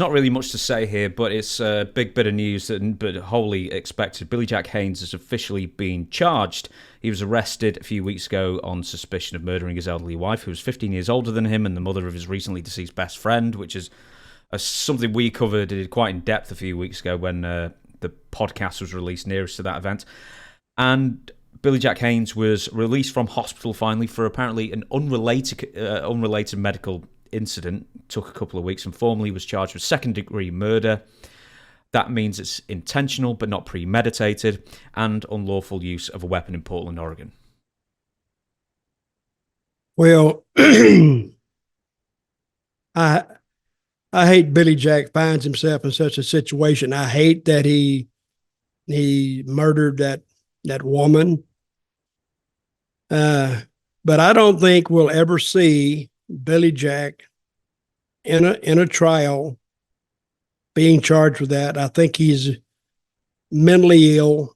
there's not really much to say here, but it's a big bit of news, but wholly expected. Billy Jack Haynes has officially been charged. He was arrested a few weeks ago on suspicion of murdering his elderly wife, who was 15 years older than him and the mother of his recently deceased best friend, which is something we covered quite in depth a few weeks ago when the podcast was released nearest to that event. And Billy Jack Haynes was released from hospital finally for apparently an unrelated medical incident. Took a couple of weeks and formally was charged with second-degree murder. That means it's intentional but not premeditated, and unlawful use of a weapon in Portland, Oregon. Well, I hate Billy Jack finds himself in such a situation. I hate that he murdered that woman. But I don't think we'll ever see Billy Jack in a trial being charged with that. I think he's mentally ill,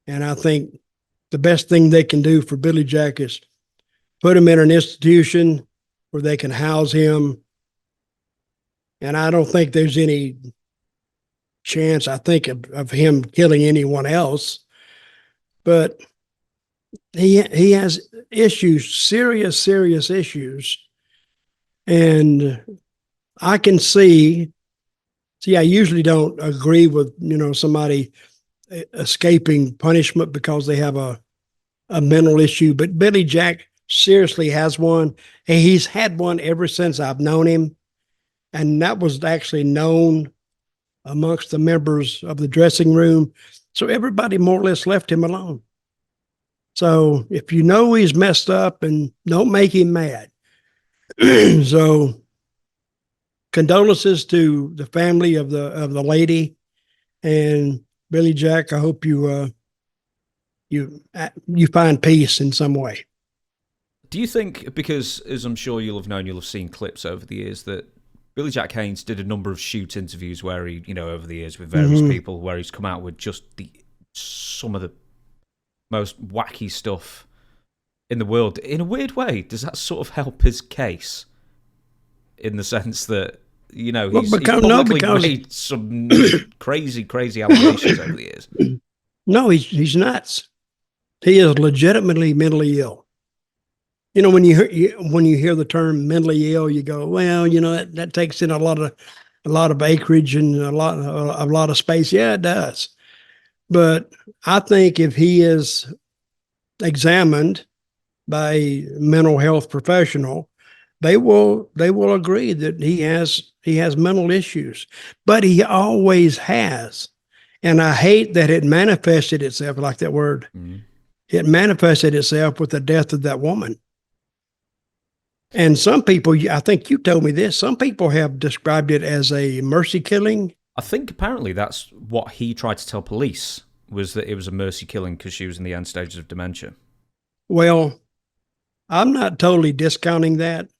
and I think the best thing they can do for Billy Jack is put him in an institution where they can house him. And I don't think there's any chance, I think, of him killing anyone else. But he has issues, serious issues. And I can see, I usually don't agree with, somebody escaping punishment because they have a mental issue. But Billy Jack seriously has one. And he's had one ever since I've known him. And that was actually known amongst the members of the dressing room. So everybody more or less left him alone. So if you know he's messed up, and don't make him mad. So condolences to the family of the lady, and Billy Jack. I hope you find peace in some way. Do you think, because as I'm sure you'll have seen clips over the years, that Billy Jack Haynes did a number of shoot interviews where he, over the years with various people, where he's come out with just some of the most wacky stuff in the world. In a weird way, does that sort of help his case? In the sense that, he's publicly made some crazy allegations over the years. No, he's nuts. He is legitimately mentally ill. When you hear the term mentally ill, you go, well, that takes in a lot of acreage and a lot of space. Yeah, it does. But I think if he is examined by a mental health professional, they will agree that he has mental issues. But he always has. And I hate that it manifested itself, like that word. Mm-hmm. It manifested itself with the death of that woman. And some people, I think you told me this, some people have described it as a mercy killing. I think apparently that's what he tried to tell police, was that it was a mercy killing because she was in the end stages of dementia. Well, I'm not totally discounting that,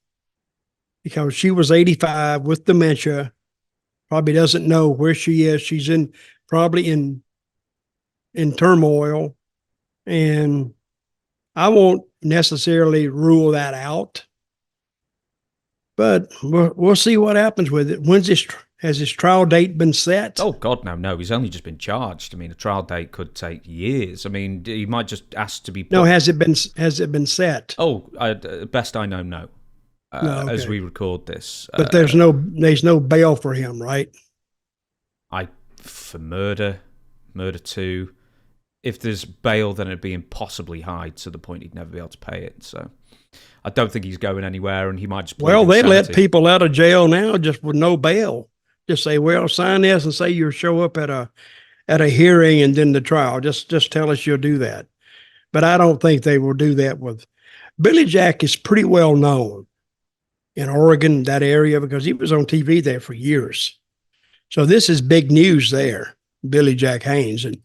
because she was 85 with dementia, probably doesn't know where she is. She's probably in turmoil, and I won't necessarily rule that out. But we'll see what happens with it. Has his trial date been set? Oh, God, no. He's only just been charged. I mean, a trial date could take years. I mean, he might just ask to be... No, has it been set? Oh, best I know, no. No, okay. As we record this. But there's no bail for him, right? For murder 2, if there's bail, then it'd be impossibly high to the point he'd never be able to pay it, so... I don't think he's going anywhere, and he might just... Well, they let people out of jail now just with no bail. Just say, well, sign this and say you'll show up at a hearing and then the trial. Just tell us you'll do that. But I don't think they will do that with... Billy Jack is pretty well known in Oregon, that area, because he was on TV there for years. So this is big news there, Billy Jack Haynes. And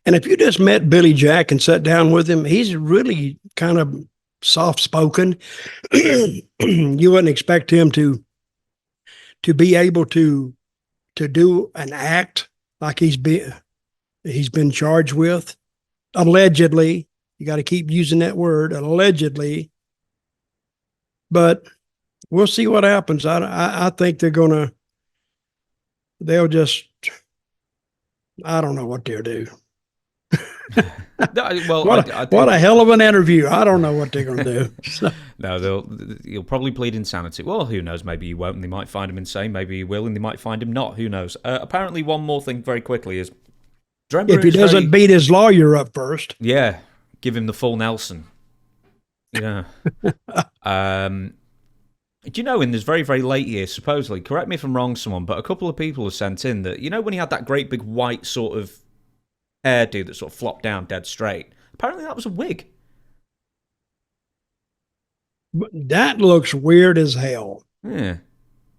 if you just met Billy Jack and sat down with him, he's really kind of soft-spoken. You wouldn't expect him to be able to do an act like he's been charged with. Allegedly, you got to keep using that word, allegedly. But we'll see what happens. I think they'll just, I don't know what they'll do. Well, what a hell of an interview. I don't know what they're going to do. So. No, he'll probably plead insanity. Well, who knows? Maybe he won't, and they might find him insane. Maybe he will, and they might find him not. Who knows? Apparently, one more thing very quickly is... If he doesn't beat his lawyer up first. Yeah, give him the full Nelson. Yeah. Do you know, in this very, very late years, supposedly, correct me if I'm wrong, someone, but a couple of people have sent in that, you know, when he had that great big white sort of hairdo that sort of flopped down dead straight, apparently that was a wig. But that looks weird as hell. Yeah.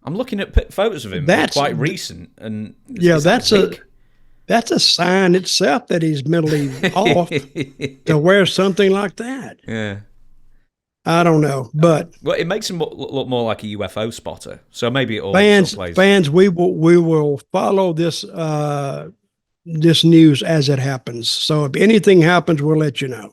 I'm looking at photos of him. That's quite recent. And that's a sign itself that he's mentally off to wear something like that. Yeah. I don't know, but well, it makes him look more like a UFO spotter. So maybe it all fans, we will follow this this news as it happens. So if anything happens, we'll let you know.